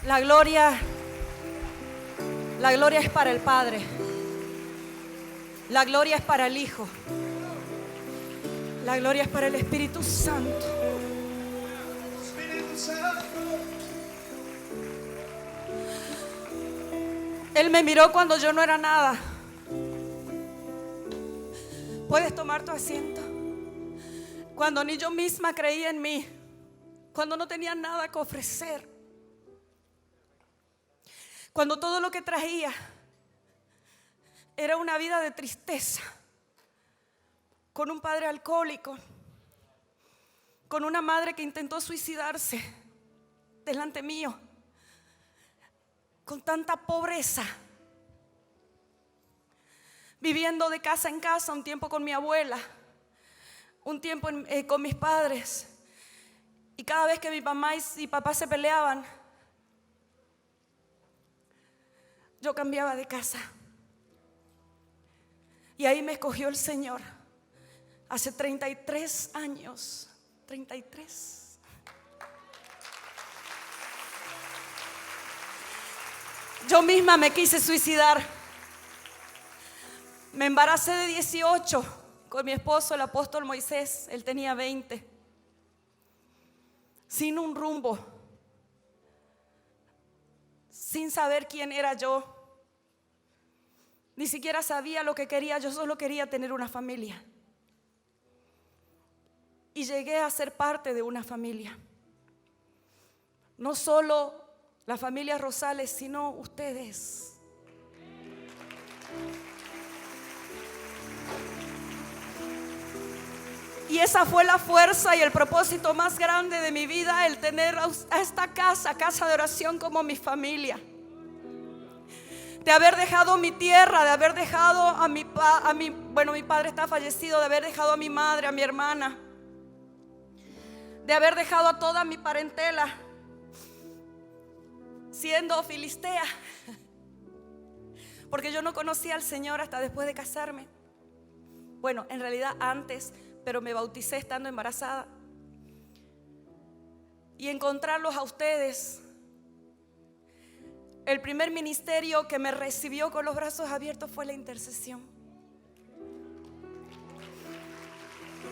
La gloria es para el Padre. La gloria es para el Hijo. La gloria es para el Espíritu Santo. Él me miró cuando yo no era nada. Puedes tomar tu asiento. Cuando ni yo misma creía en mí, cuando no tenía nada que ofrecer, cuando todo lo que traía era una vida de tristeza, con un padre alcohólico, con una madre que intentó suicidarse delante mío, con tanta pobreza, viviendo de casa en casa, un tiempo con mi abuela, un tiempo con mis padres, y cada vez que mi mamá y mi papá se peleaban, yo cambiaba de casa. Y ahí me escogió el Señor hace 33 años. 33. Yo misma me quise suicidar. Me embaracé de 18 con mi esposo, el apóstol Moisés. Él tenía 20. Sin un rumbo, sin saber quién era yo. Ni siquiera sabía lo que quería. Yo solo quería tener una familia. Y llegué a ser parte de una familia. No solo la familia Rosales, sino ustedes. Y esa fue la fuerza y el propósito más grande de mi vida, el tener a esta casa de oración como mi familia. De haber dejado mi tierra, de haber dejado a mi padre está fallecido, de haber dejado a mi madre, a mi hermana, de haber dejado a toda mi parentela, siendo filistea, porque yo no conocía al Señor hasta después de casarme. Bueno, en realidad antes, pero me bauticé estando embarazada. Y encontrarlos a ustedes. El primer ministerio que me recibió con los brazos abiertos fue la intercesión.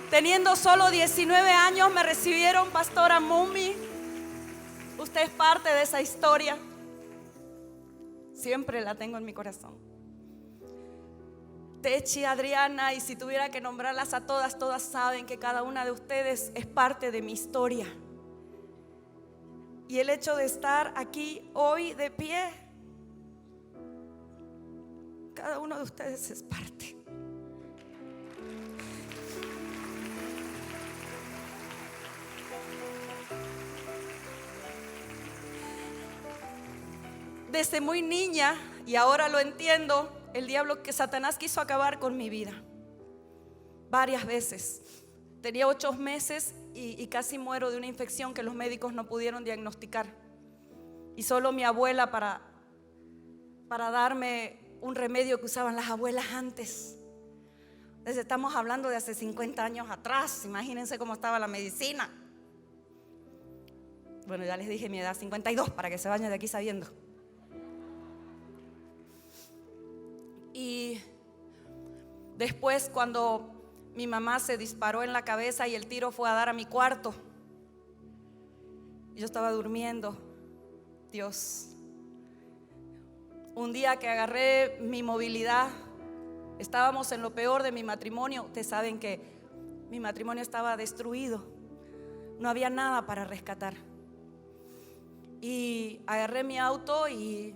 Teniendo solo 19 años me recibieron pastora Mumi. Usted es parte de esa historia. Siempre la tengo en mi corazón. Techi, Adriana, y si tuviera que nombrarlas a todas, todas saben que cada una de ustedes es parte de mi historia. Y el hecho de estar aquí hoy de pie, cada uno de ustedes es parte. Desde muy niña, y ahora lo entiendo, el diablo, que Satanás quiso acabar con mi vida varias veces. Tenía 8 meses y casi muero de una infección que los médicos no pudieron diagnosticar. Y solo mi abuela para darme un remedio que usaban las abuelas antes. Entonces estamos hablando de hace 50 años atrás. Imagínense cómo estaba la medicina. Bueno, ya les dije mi edad, 52, para que se vayan de aquí sabiendo. Y después, cuando mi mamá se disparó en la cabeza y el tiro fue a dar a mi cuarto, yo estaba durmiendo. Dios, un día que agarré mi movilidad, estábamos en lo peor de mi matrimonio. Ustedes saben que mi matrimonio estaba destruido, no había nada para rescatar. Y agarré mi auto y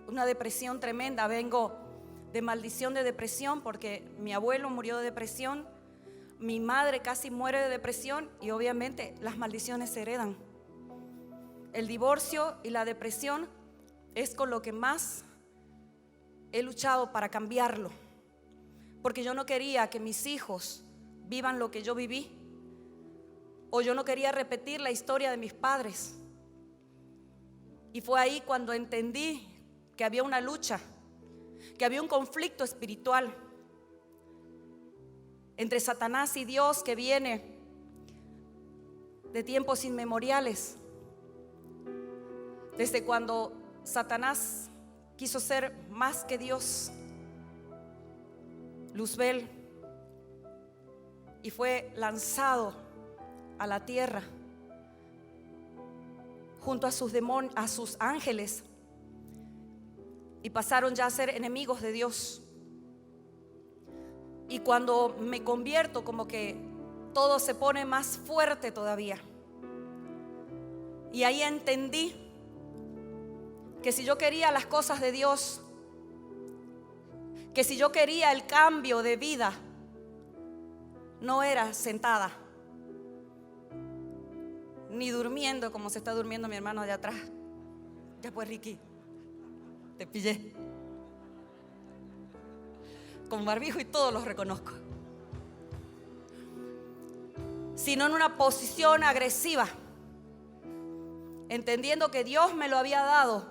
una depresión tremenda. Vengo de maldición de depresión porque mi abuelo murió de depresión, mi madre casi muere de depresión, y obviamente las maldiciones se heredan. El divorcio y la depresión es con lo que más he luchado para cambiarlo, porque yo no quería que mis hijos vivan lo que yo viví, o yo no quería repetir la historia de mis padres. Y fue ahí cuando entendí que había una lucha, que había un conflicto espiritual entre Satanás y Dios que viene de tiempos inmemoriales. Desde cuando Satanás quiso ser más que Dios, Luzbel, y fue lanzado a la tierra junto a sus demonios, a sus ángeles, y pasaron ya a ser enemigos de Dios. Y cuando me convierto, como que todo se pone más fuerte todavía. Y ahí entendí que si yo quería las cosas de Dios, que si yo quería el cambio de vida, no era sentada ni durmiendo como se está durmiendo mi hermano allá atrás. Ya pues, Ricky, te pillé con barbijo y todos los reconozco. Sino en una posición agresiva, entendiendo que Dios me lo había dado,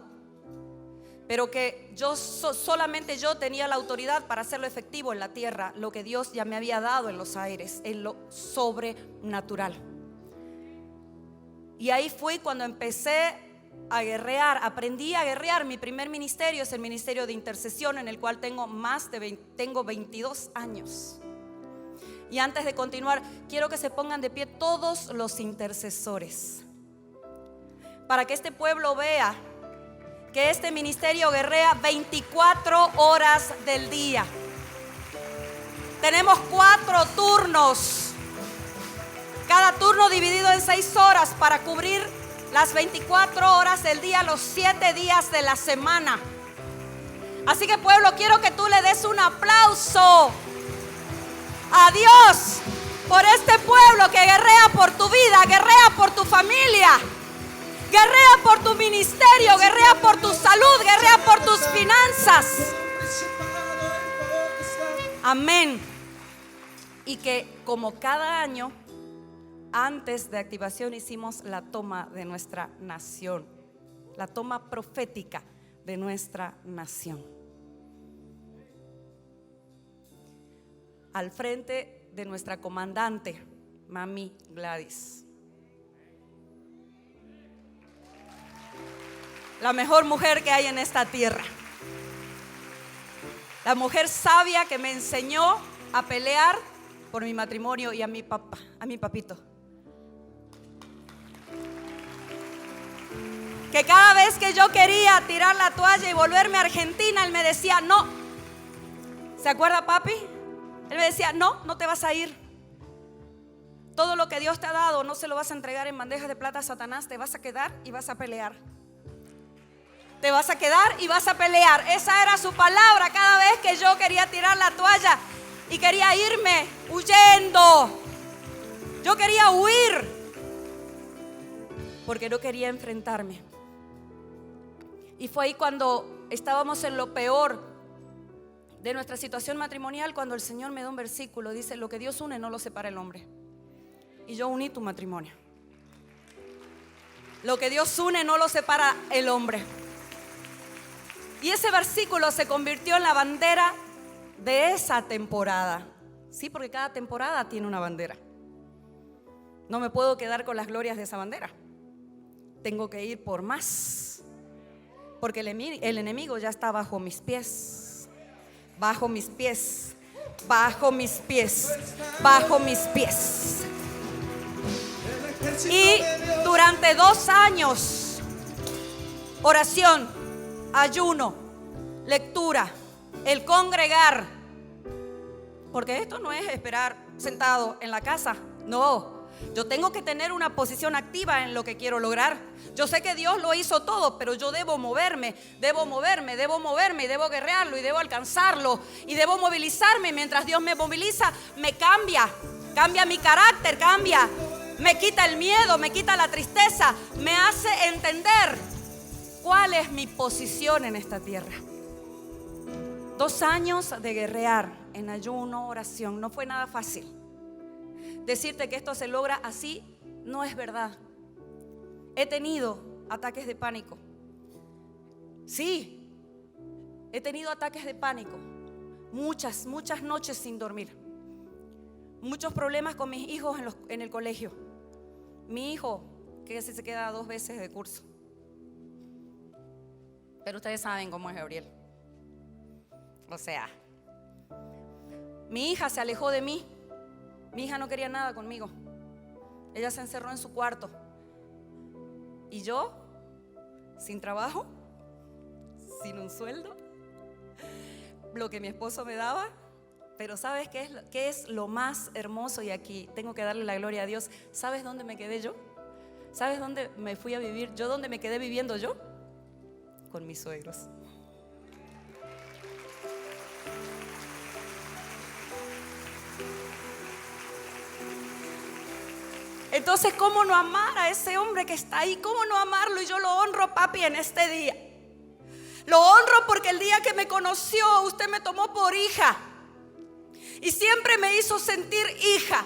pero que yo solamente yo tenía la autoridad para hacerlo efectivo en la tierra, lo que Dios ya me había dado en los aires, en lo sobrenatural. Y ahí fui cuando empecé a guerrear, aprendí a guerrear. Mi primer ministerio es el ministerio de intercesión, en el cual tengo 22 años. Y antes de continuar, quiero que se pongan de pie todos los intercesores, para que este pueblo vea que este ministerio guerrea 24 horas del día. Tenemos 4 turnos, cada turno dividido en 6 horas para cubrir las 24 horas del día, los 7 días de la semana. Así que, pueblo, quiero que tú le des un aplauso a Dios por este pueblo que guerrea por tu vida, guerrea por tu familia, guerrea por tu ministerio, guerrea por tu salud, guerrea por tus finanzas. Amén. Y que como cada año, antes de activación, hicimos la toma de nuestra nación, la toma profética de nuestra nación. Al frente de nuestra comandante, Mami Gladys, la mejor mujer que hay en esta tierra, la mujer sabia que me enseñó a pelear por mi matrimonio y a mi papá, a mi papito. Que cada vez que yo quería tirar la toalla y volverme a Argentina, él me decía no. ¿Se acuerda, papi? Él me decía no, no te vas a ir. Todo lo que Dios te ha dado no se lo vas a entregar en bandejas de plata a Satanás. Te vas a quedar y vas a pelear. Te vas a quedar y vas a pelear. Esa era su palabra cada vez que yo quería tirar la toalla y quería irme huyendo. Yo quería huir porque no quería enfrentarme. Y fue ahí cuando estábamos en lo peor de nuestra situación matrimonial, cuando el Señor me da un versículo. Dice: lo que Dios une no lo separa el hombre. Y yo uní tu matrimonio. Lo que Dios une no lo separa el hombre. Y ese versículo se convirtió en la bandera de esa temporada. Sí, porque cada temporada tiene una bandera. No me puedo quedar con las glorias de esa bandera. Tengo que ir por más. Porque el enemigo ya está bajo mis pies. Bajo mis pies. Bajo mis pies. Bajo mis pies. Y durante 2 años, oración, ayuno, lectura, el congregar. Porque esto no es esperar sentado en la casa. No, yo tengo que tener una posición activa en lo que quiero lograr. Yo sé que Dios lo hizo todo, pero yo debo moverme y debo guerrearlo y debo alcanzarlo y debo movilizarme. Mientras Dios me moviliza, me cambia mi carácter, me quita el miedo, me quita la tristeza, me hace entender cuál es mi posición en esta tierra. 2 años de guerrear en ayuno, oración. No fue nada fácil. Decirte que esto se logra así no es verdad. He tenido ataques de pánico. Sí, he tenido ataques de pánico. Muchas noches sin dormir. Muchos problemas con mis hijos en el colegio. Mi hijo, que se queda 2 veces de curso. Pero ustedes saben cómo es Gabriel. O sea, mi hija se alejó de mí. Mi hija no quería nada conmigo. Ella se encerró en su cuarto. Y yo, sin trabajo, sin un sueldo, lo que mi esposo me daba. Pero ¿sabes qué es lo más hermoso? Y aquí tengo que darle la gloria a Dios. ¿Sabes dónde me quedé yo? ¿Sabes dónde me fui a vivir? ¿Yo dónde me quedé viviendo yo? Con mis suegros. Entonces, ¿cómo no amar a ese hombre que está ahí? ¿Cómo no amarlo? Y yo lo honro, papi, en este día. Lo honro porque el día que me conoció, usted me tomó por hija. Y siempre me hizo sentir hija.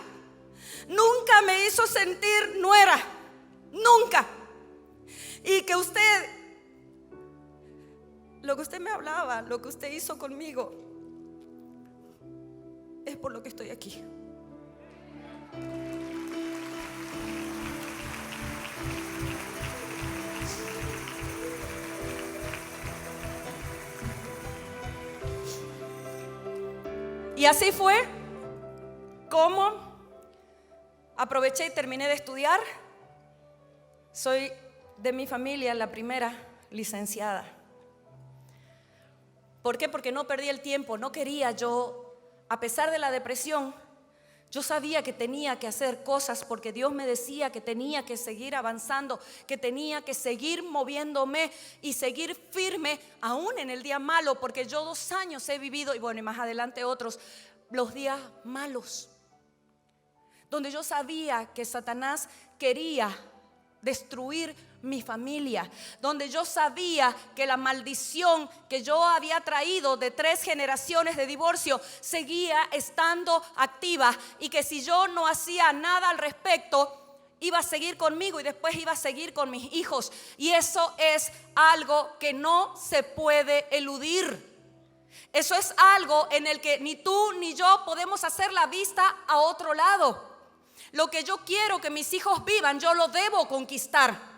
Nunca me hizo sentir nuera. Nunca. Y que usted, lo que usted me hablaba, lo que usted hizo conmigo, es por lo que estoy aquí. Y así fue como aproveché y terminé de estudiar. Soy de mi familia la primera licenciada. ¿Por qué? Porque no perdí el tiempo. No quería yo, a pesar de la depresión, yo sabía que tenía que hacer cosas porque Dios me decía que tenía que seguir avanzando, que tenía que seguir moviéndome y seguir firme aún en el día malo, porque yo 2 años he vivido, y bueno, y más adelante otros, los días malos, donde yo sabía que Satanás quería destruir mi familia, donde yo sabía que la maldición que yo había traído de 3 generaciones de divorcio seguía estando activa, y que si yo no hacía nada al respecto, iba a seguir conmigo y después iba a seguir con mis hijos. Y eso es algo que no se puede eludir. Eso es algo en el que ni tú ni yo podemos hacer la vista a otro lado. Lo que yo quiero que mis hijos vivan, yo lo debo conquistar.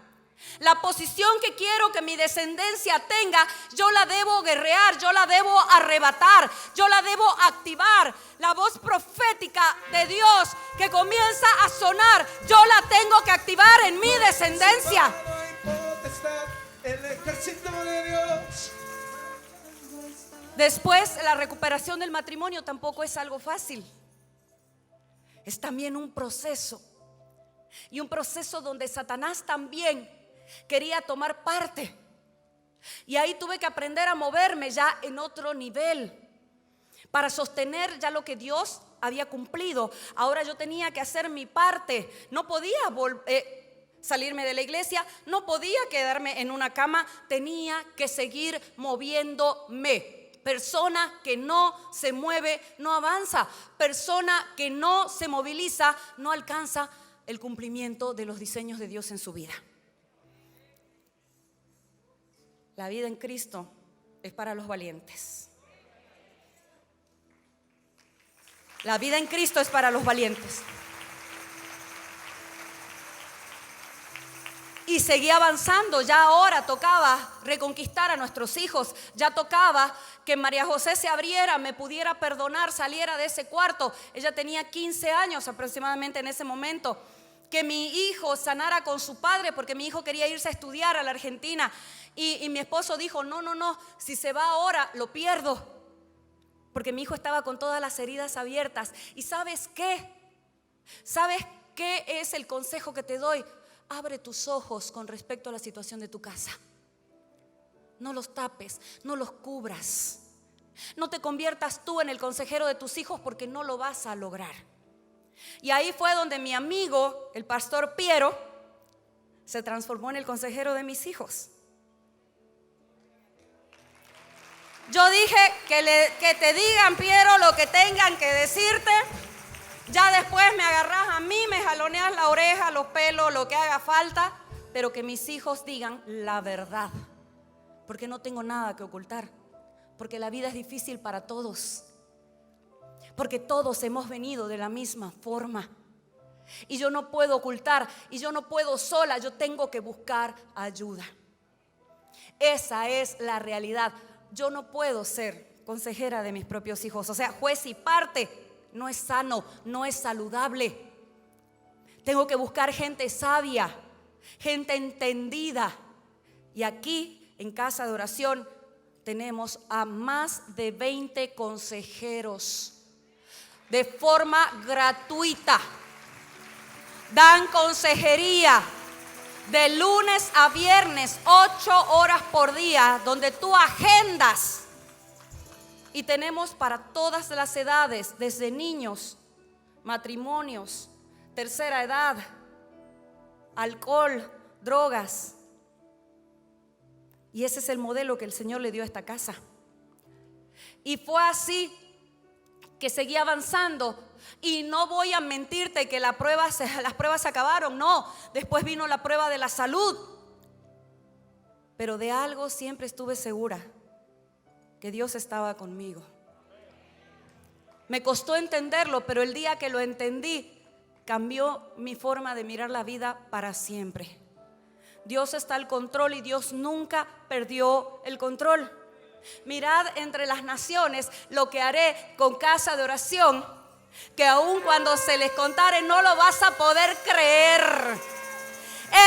La posición que quiero que mi descendencia tenga, yo la debo guerrear, yo la debo arrebatar, yo la debo activar. La voz profética de Dios que comienza a sonar, yo la tengo que activar en mi descendencia. Después, la recuperación del matrimonio tampoco es algo fácil. Es también un proceso, y un proceso donde Satanás también quería tomar parte. Y ahí tuve que aprender a moverme ya en otro nivel para sostener ya lo que Dios había cumplido. Ahora yo tenía que hacer mi parte. No podía salirme de la iglesia, no podía quedarme en una cama, tenía que seguir moviéndome. Persona que no se mueve no avanza. Persona que no se moviliza no alcanza el cumplimiento de los diseños de Dios en su vida. La vida en Cristo es para los valientes. La vida en Cristo es para los valientes. Y seguí avanzando. Ya ahora tocaba reconquistar a nuestros hijos. Ya tocaba que María José se abriera, me pudiera perdonar, saliera de ese cuarto. Ella tenía 15 años aproximadamente en ese momento. Que mi hijo sanara con su padre, porque mi hijo quería irse a estudiar a la Argentina. Y mi esposo dijo, no, si se va ahora lo pierdo. Porque mi hijo estaba con todas las heridas abiertas. ¿Y sabes qué? ¿Sabes qué es el consejo que te doy? Abre tus ojos con respecto a la situación de tu casa. No los tapes, no los cubras. No te conviertas tú en el consejero de tus hijos, porque no lo vas a lograr. Y ahí fue donde mi amigo, el pastor Piero, se transformó en el consejero de mis hijos. Yo dije que te digan, Piero, lo que tengan que decirte. Ya después me agarras a mí, me jaloneas la oreja, los pelos, lo que haga falta, pero que mis hijos digan la verdad, porque no tengo nada que ocultar, porque la vida es difícil para todos, porque todos hemos venido de la misma forma, y yo no puedo ocultar, y yo no puedo sola, yo tengo que buscar ayuda. Esa es la realidad. Yo no puedo ser consejera de mis propios hijos, o sea, juez y parte. No es sano, no es saludable. Tengo que buscar gente sabia, gente entendida. Y aquí en Casa de Oración tenemos a más de 20 consejeros de forma gratuita. Dan consejería de lunes a viernes, 8 horas por día, donde tú agendas. Y tenemos para todas las edades, desde niños, matrimonios, tercera edad, alcohol, drogas. Y ese es el modelo que el Señor le dio a esta casa. Y fue así que seguí avanzando. Y no voy a mentirte que las pruebas se acabaron. No, después vino la prueba de la salud. Pero de algo siempre estuve segura: que Dios estaba conmigo. Me costó entenderlo, pero el día que lo entendí, cambió mi forma de mirar la vida para siempre. Dios está al control y Dios nunca perdió el control. Mirad entre las naciones lo que haré con Casa de Oración, que aun cuando se les contare no lo vas a poder creer.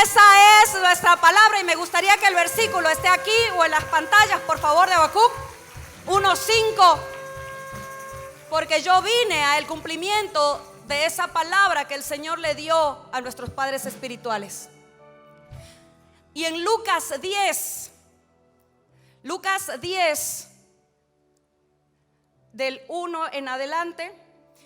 Esa es nuestra palabra, y me gustaría que el versículo esté aquí o en las pantallas, por favor, de Habacuc 1:5, porque yo vine al cumplimiento de esa palabra que el Señor le dio a nuestros padres espirituales. Y en Lucas 10, del 1 en adelante,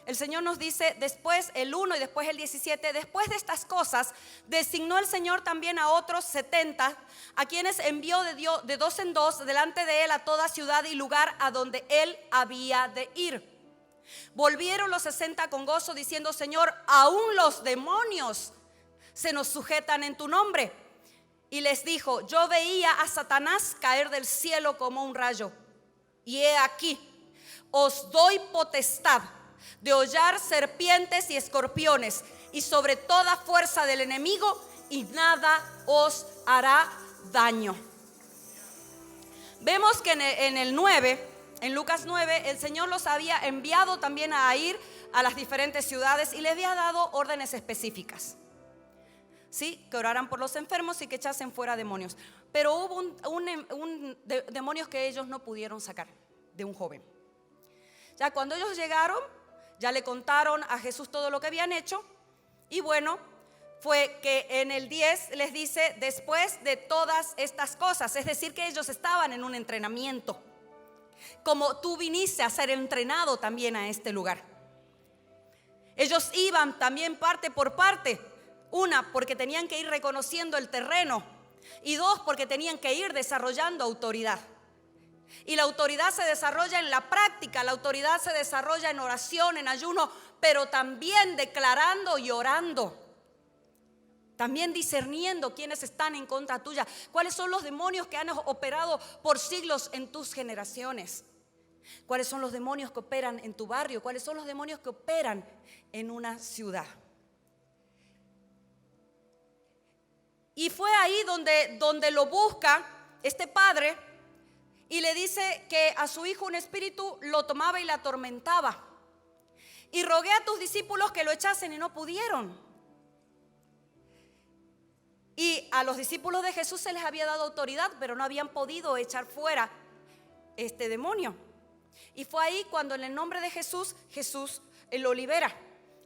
el Señor nos dice, después el 1 y después el 17, después de estas cosas, designó el Señor también a otros 70, a quienes envió de dos en dos delante de él a toda ciudad y lugar a donde él había de ir. Volvieron los 60 con gozo, diciendo: Señor, aún los demonios se nos sujetan en tu nombre. Y les dijo: yo veía a Satanás caer del cielo como un rayo, y he aquí, os doy potestad de hollar serpientes y escorpiones, y sobre toda fuerza del enemigo, y nada os hará daño. Vemos que en el 9, en Lucas 9, el Señor los había enviado también a ir a las diferentes ciudades y les había dado órdenes específicas. Sí, que oraran por los enfermos y que echasen fuera demonios. Pero hubo demonios que ellos no pudieron sacar de un joven. Ya cuando ellos llegaron, ya le contaron a Jesús todo lo que habían hecho. Y bueno, fue que en el 10 les dice: después de todas estas cosas. Es decir, que ellos estaban en un entrenamiento, como tú viniste a ser entrenado también a este lugar. Ellos iban también parte por parte. Una, porque tenían que ir reconociendo el terreno, y dos, porque tenían que ir desarrollando autoridad. Y la autoridad se desarrolla en la práctica, la autoridad se desarrolla en oración, en ayuno, pero también declarando y orando. También discerniendo quiénes están en contra tuya, cuáles son los demonios que han operado por siglos en tus generaciones, cuáles son los demonios que operan en tu barrio, cuáles son los demonios que operan en una ciudad. Y fue ahí donde lo busca este padre, y le dice que a su hijo un espíritu lo tomaba y la atormentaba. Y rogué a tus discípulos que lo echasen y no pudieron. Y a los discípulos de Jesús se les había dado autoridad, pero no habían podido echar fuera este demonio. Y fue ahí cuando en el nombre de Jesús, él lo libera.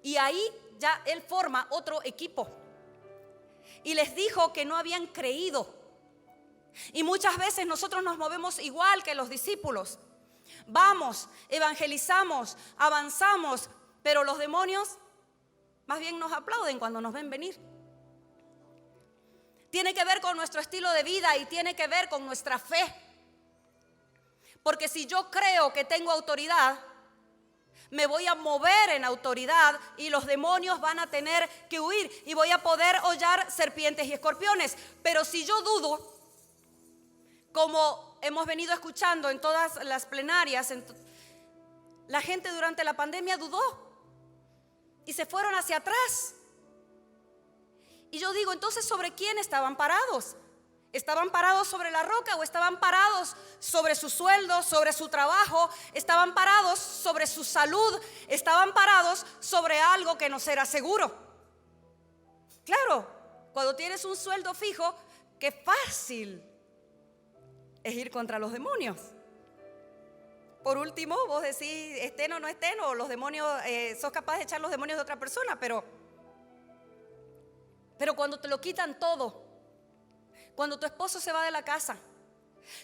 Y ahí ya él forma otro equipo. Y les dijo que no habían creído. Y muchas veces nosotros nos movemos igual que los discípulos. Vamos, evangelizamos, avanzamos, pero los demonios más bien nos aplauden cuando nos ven venir. Tiene que ver con nuestro estilo de vida y tiene que ver con nuestra fe. Porque si yo creo que tengo autoridad, me voy a mover en autoridad y los demonios van a tener que huir y voy a poder hollar serpientes y escorpiones. Pero si yo dudo, como hemos venido escuchando en todas las plenarias, la gente durante la pandemia dudó y se fueron hacia atrás. Y yo digo, entonces, ¿sobre quién estaban parados? ¿Estaban parados sobre la roca o estaban parados sobre su sueldo, sobre su trabajo? ¿Estaban parados sobre su salud? ¿Estaban parados sobre algo que nos era seguro? Claro, cuando tienes un sueldo fijo, qué fácil es ir contra los demonios. Por último, vos decís, estén o no estén, o los demonios, sos capaz de echar los demonios de otra persona, pero cuando te lo quitan todo, cuando tu esposo se va de la casa,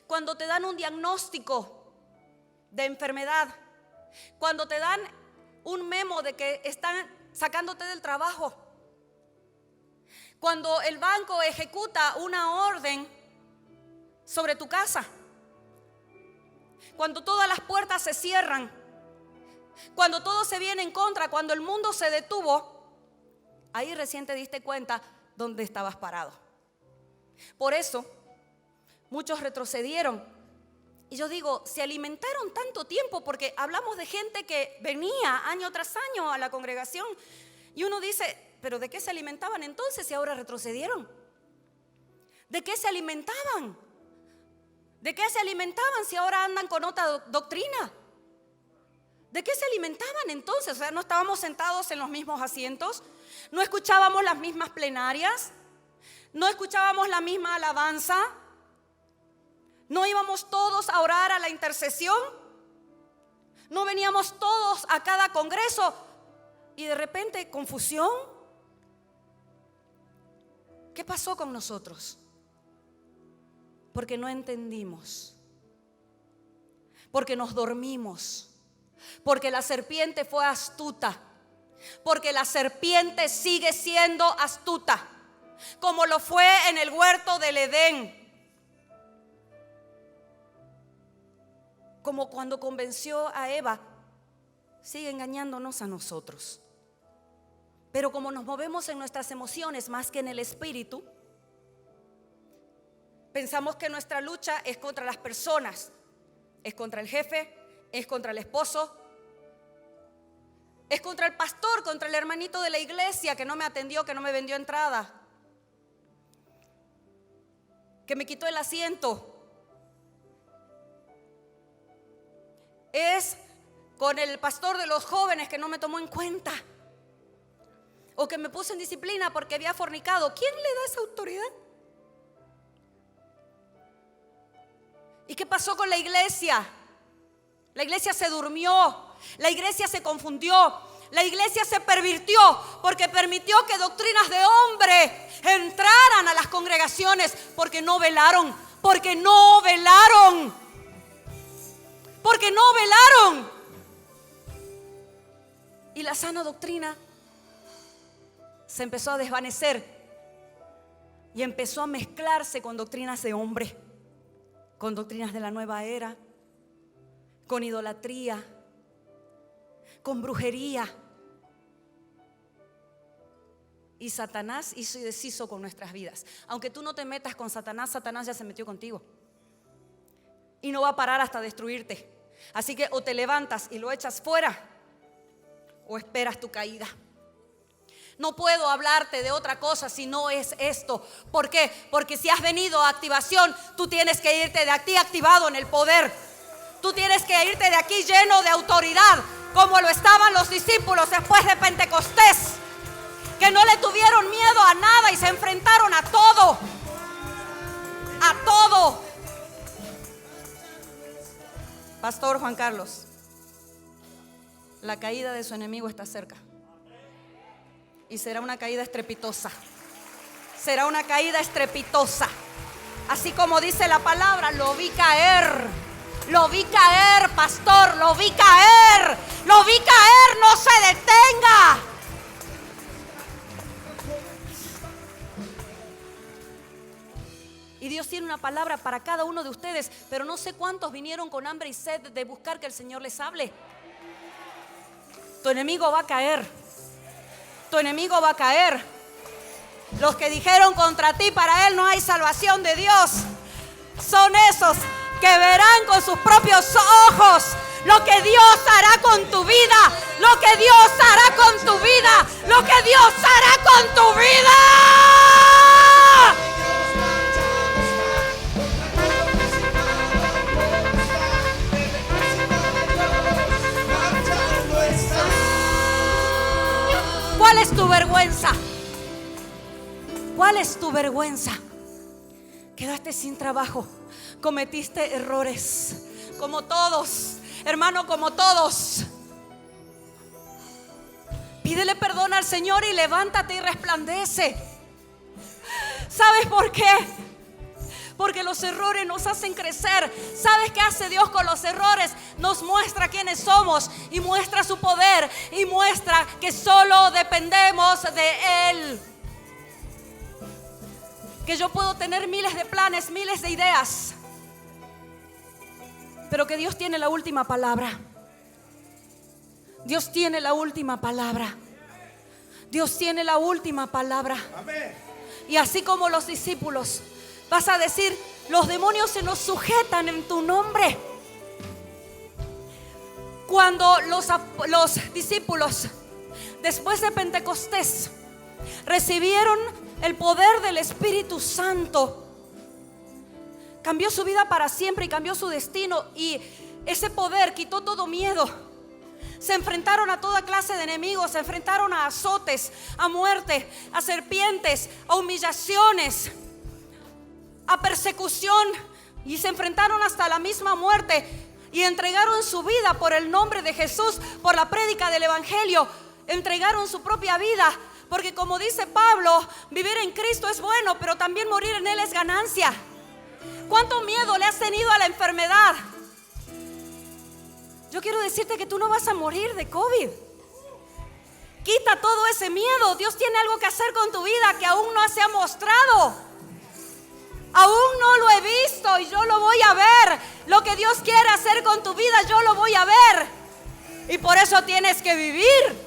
cuando te dan un diagnóstico de enfermedad, cuando te dan un memo de que están sacándote del trabajo, cuando el banco ejecuta una orden sobre tu casa, cuando todas las puertas se cierran, cuando todo se viene en contra, cuando el mundo se detuvo, ahí recién te diste cuenta dónde estabas parado. Por eso muchos retrocedieron. Y yo digo, se alimentaron tanto tiempo, porque hablamos de gente que venía año tras año a la congregación, y uno dice, pero ¿de qué se alimentaban entonces si ahora retrocedieron? ¿De qué se alimentaban? ¿De qué se alimentaban si ahora andan con otra doctrina? ¿De qué se alimentaban entonces? O sea, no estábamos sentados en los mismos asientos, no escuchábamos las mismas plenarias, no escuchábamos la misma alabanza, no íbamos todos a orar a la intercesión, no veníamos todos a cada congreso, y de repente confusión. ¿Qué pasó con nosotros? Porque no entendimos, porque nos dormimos, porque la serpiente fue astuta, porque la serpiente sigue siendo astuta, como lo fue en el huerto del Edén, como cuando convenció a Eva, sigue engañándonos a nosotros. Pero como nos movemos en nuestras emociones más que en el espíritu, pensamos que nuestra lucha es contra las personas, es contra el jefe, es contra el esposo, es contra el pastor, contra el hermanito de la iglesia que no me atendió, que no me vendió entrada, que me quitó el asiento. Es con el pastor de los jóvenes que no me tomó en cuenta, o que me puso en disciplina porque había fornicado. ¿Quién le da esa autoridad? ¿Y qué pasó con la iglesia? La iglesia se durmió, la iglesia se confundió, la iglesia se pervirtió porque permitió que doctrinas de hombre entraran a las congregaciones, porque no velaron, porque no velaron, porque no velaron. Y la sana doctrina se empezó a desvanecer y empezó a mezclarse con doctrinas de hombre, con doctrinas de la nueva era, con idolatría, con brujería. Y Satanás hizo y deshizo con nuestras vidas. Aunque tú no te metas con Satanás, Satanás ya se metió contigo y no va a parar hasta destruirte. Así que o te levantas y lo echas fuera, o esperas tu caída. No puedo hablarte de otra cosa si no es esto. ¿Por qué? Porque si has venido a activación, tú tienes que irte de aquí activado en el poder. Tú tienes que irte de aquí lleno de autoridad, como lo estaban los discípulos después de Pentecostés, que no le tuvieron miedo a nada y se enfrentaron a todo. A todo. Pastor Juan Carlos, la caída de su enemigo está cerca. Y será una caída estrepitosa. Será una caída estrepitosa. Así como dice la palabra, lo vi caer. Lo vi caer, pastor, lo vi caer. Lo vi caer, no se detenga. Y Dios tiene una palabra para cada uno de ustedes, pero no sé cuántos vinieron con hambre y sed de buscar que el Señor les hable. Tu enemigo va a caer. Tu enemigo va a caer. Los que dijeron contra ti, para él no hay salvación de Dios, son esos que verán con sus propios ojos lo que Dios hará con tu vida, lo que Dios hará con tu vida, lo que Dios hará con tu vida. vergüenza? ¿Cuál es tu vergüenza? Quedaste sin trabajo, cometiste errores, como todos, hermano, como todos. Pídele perdón al Señor y levántate y resplandece. ¿Sabes por qué? Porque los errores nos hacen crecer. ¿Sabes qué hace Dios con los errores? Nos muestra quiénes somos y muestra su poder y muestra que solo dependemos de Él. Que yo puedo tener miles de planes, miles de ideas, pero que Dios tiene la última palabra. Dios tiene la última palabra. Dios tiene la última palabra. Amén. Y así como los discípulos, vas a decir: los demonios se nos sujetan en tu nombre. Cuando los discípulos, después de Pentecostés, recibieron el poder del Espíritu Santo, cambió su vida para siempre y cambió su destino. Y ese poder quitó todo miedo. Se enfrentaron a toda clase de enemigos, se enfrentaron a azotes, a muerte, a serpientes, a humillaciones, a persecución, y se enfrentaron hasta la misma muerte, y entregaron su vida por el nombre de Jesús, por la prédica del Evangelio. Entregaron su propia vida, porque como dice Pablo, vivir en Cristo es bueno, pero también morir en Él es ganancia. ¿Cuánto miedo le has tenido a la enfermedad? Yo quiero decirte que tú no vas a morir de COVID. Quita todo ese miedo. Dios tiene algo que hacer con tu vida que aún no se ha mostrado. Aún no lo he visto y yo lo voy a ver. Lo que Dios quiere hacer con tu vida, yo lo voy a ver. Y por eso tienes que vivir.